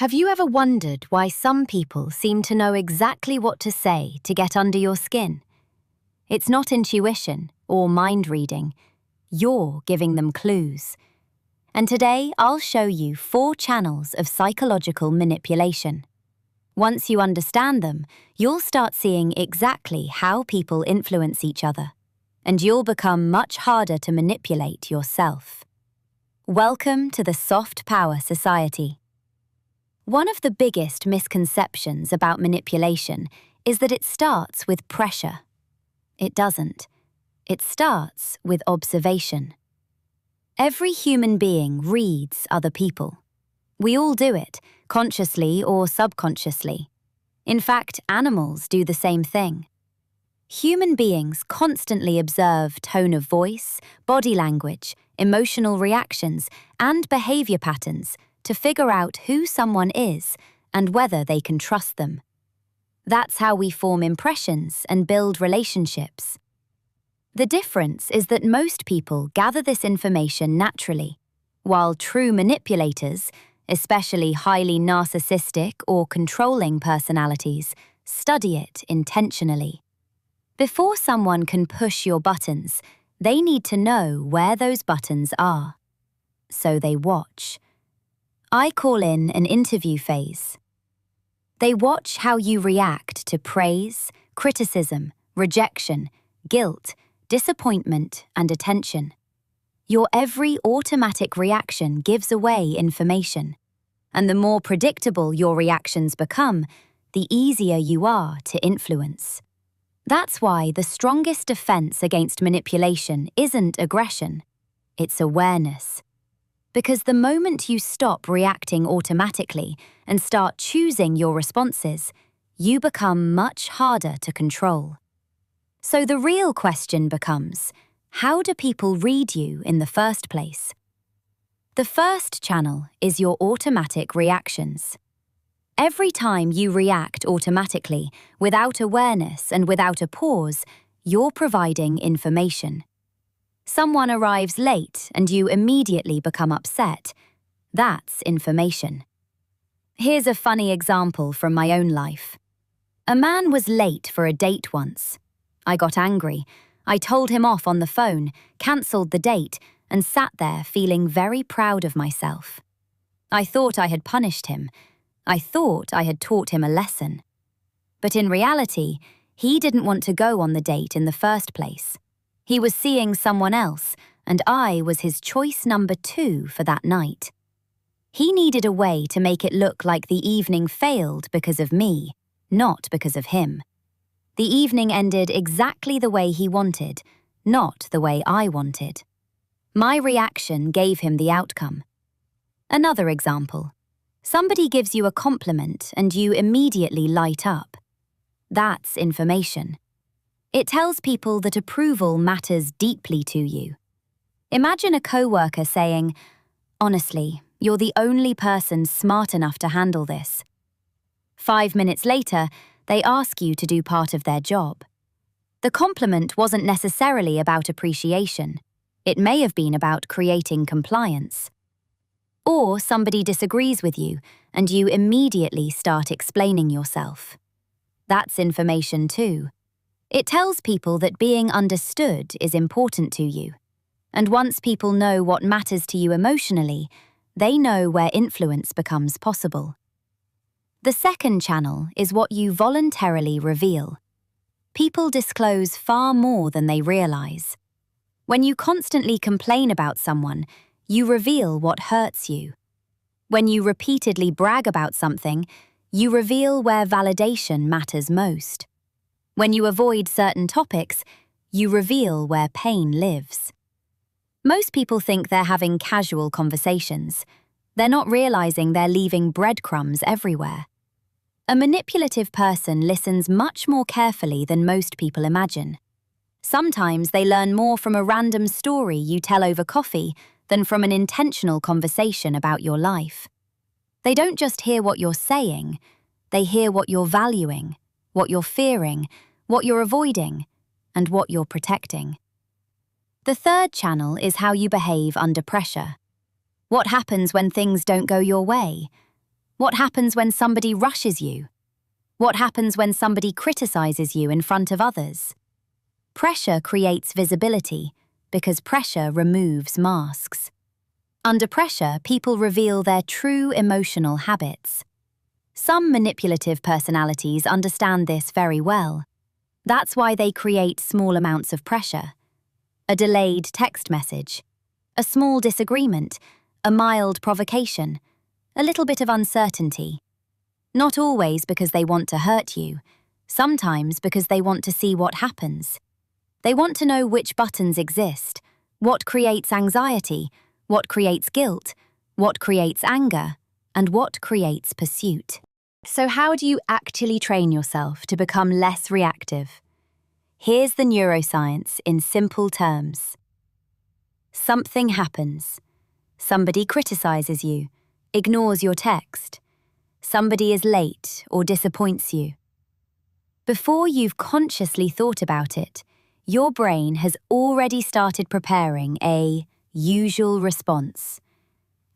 Have you ever wondered why some people seem to know exactly what to say to get under your skin? It's not intuition or mind reading. You're giving them clues. And today I'll show you 4 channels of psychological manipulation. Once you understand them, you'll start seeing exactly how people influence each other, and you'll become much harder to manipulate yourself. Welcome to the Soft Power Society. One of the biggest misconceptions about manipulation is that it starts with pressure. It doesn't. It starts with observation. Every human being reads other people. We all do it, consciously or subconsciously. In fact, animals do the same thing. Human beings constantly observe tone of voice, body language, emotional reactions, and behavior patterns to figure out who someone is and whether they can trust them. That's how we form impressions and build relationships. The difference is that most people gather this information naturally, while true manipulators, especially highly narcissistic or controlling personalities, study it intentionally. Before someone can push your buttons, they need to know where those buttons are. So they watch. I call in an interview phase. They watch how you react to praise, criticism, rejection, guilt, disappointment, and attention. Your every automatic reaction gives away information, and the more predictable your reactions become, the easier you are to influence. That's why the strongest defense against manipulation isn't aggression, it's awareness. Because the moment you stop reacting automatically and start choosing your responses, you become much harder to control. So the real question becomes, how do people read you in the first place? The first channel is your automatic reactions. Every time you react automatically, without awareness and without a pause, you're providing information. Someone arrives late and you immediately become upset. That's information. Here's a funny example from my own life. A man was late for a date once. I got angry. I told him off on the phone, cancelled the date, and sat there feeling very proud of myself. I thought I had punished him. I thought I had taught him a lesson. But in reality, he didn't want to go on the date in the first place. He was seeing someone else, and I was his choice number 2 for that night. He needed a way to make it look like the evening failed because of me, not because of him. The evening ended exactly the way he wanted, not the way I wanted. My reaction gave him the outcome. Another example. Somebody gives you a compliment and you immediately light up. That's information. It tells people that approval matters deeply to you. Imagine a coworker saying, "Honestly, you're the only person smart enough to handle this." 5 minutes later, they ask you to do part of their job. The compliment wasn't necessarily about appreciation. It may have been about creating compliance. Or somebody disagrees with you, and you immediately start explaining yourself. That's information too. It tells people that being understood is important to you. And once people know what matters to you emotionally, they know where influence becomes possible. The second channel is what you voluntarily reveal. People disclose far more than they realize. When you constantly complain about someone, you reveal what hurts you. When you repeatedly brag about something, you reveal where validation matters most. When you avoid certain topics, you reveal where pain lives. Most people think they're having casual conversations. They're not realizing they're leaving breadcrumbs everywhere. A manipulative person listens much more carefully than most people imagine. Sometimes they learn more from a random story you tell over coffee than from an intentional conversation about your life. They don't just hear what you're saying, they hear what you're valuing, what you're fearing, what you're avoiding, and what you're protecting. The third channel is how you behave under pressure. What happens when things don't go your way? What happens when somebody rushes you? What happens when somebody criticizes you in front of others? Pressure creates visibility because pressure removes masks. Under pressure, people reveal their true emotional habits. Some manipulative personalities understand this very well. That's why they create small amounts of pressure. A delayed text message, a small disagreement, a mild provocation, a little bit of uncertainty. Not always because they want to hurt you, sometimes because they want to see what happens. They want to know which buttons exist, what creates anxiety, what creates guilt, what creates anger, and what creates pursuit. So how do you actually train yourself to become less reactive? Here's the neuroscience in simple terms. Something happens. Somebody criticizes you, ignores your text. Somebody is late or disappoints you. Before you've consciously thought about it, your brain has already started preparing a usual response.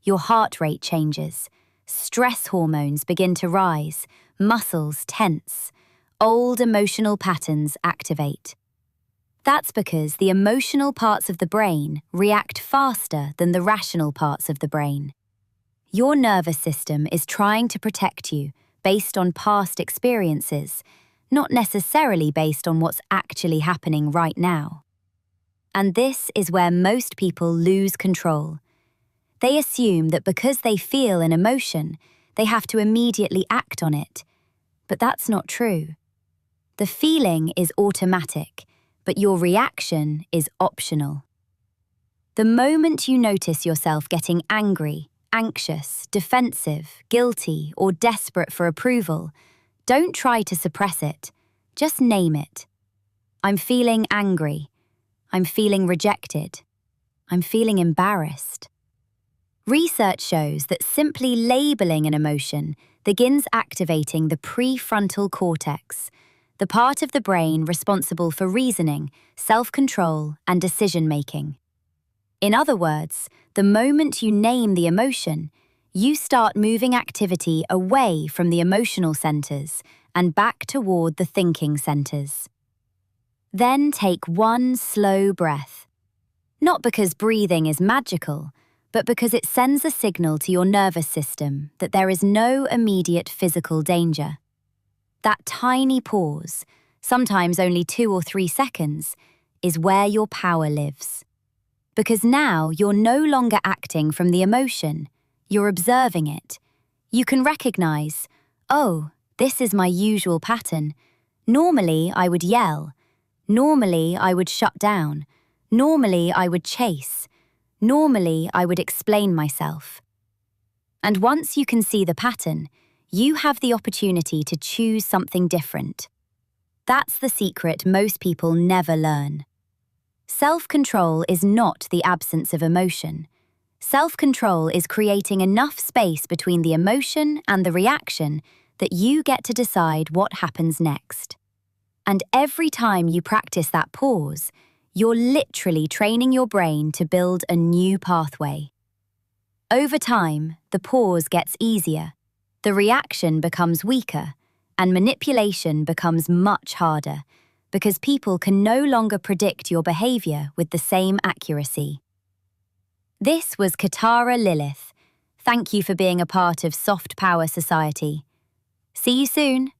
Your heart rate changes, stress hormones begin to rise, muscles tense, old emotional patterns activate. That's because the emotional parts of the brain react faster than the rational parts of the brain. Your nervous system is trying to protect you based on past experiences, not necessarily based on what's actually happening right now. And this is where most people lose control. They assume that because they feel an emotion, they have to immediately act on it. But that's not true. The feeling is automatic, but your reaction is optional. The moment you notice yourself getting angry, anxious, defensive, guilty, or desperate for approval, don't try to suppress it. Just name it. I'm feeling angry. I'm feeling rejected. I'm feeling embarrassed. Research shows that simply labeling an emotion begins activating the prefrontal cortex, the part of the brain responsible for reasoning, self-control, and decision-making. In other words, the moment you name the emotion, you start moving activity away from the emotional centers and back toward the thinking centers. Then take one slow breath. Not because breathing is magical, but because it sends a signal to your nervous system that there is no immediate physical danger. That tiny pause, sometimes only 2 or 3 seconds, is where your power lives. Because now you're no longer acting from the emotion, you're observing it. You can recognize, oh, this is my usual pattern. Normally I would yell. Normally I would shut down. Normally I would chase. Normally I would explain myself. And once you can see the pattern, you have the opportunity to choose something different. That's the secret most people never learn. Self-control is not the absence of emotion. Self-control is creating enough space between the emotion and the reaction that you get to decide what happens next. And every time you practice that pause, you're literally training your brain to build a new pathway. Over time, the pause gets easier, the reaction becomes weaker, and manipulation becomes much harder, because people can no longer predict your behavior with the same accuracy. This was Katara Lilith. Thank you for being a part of Soft Power Society. See you soon.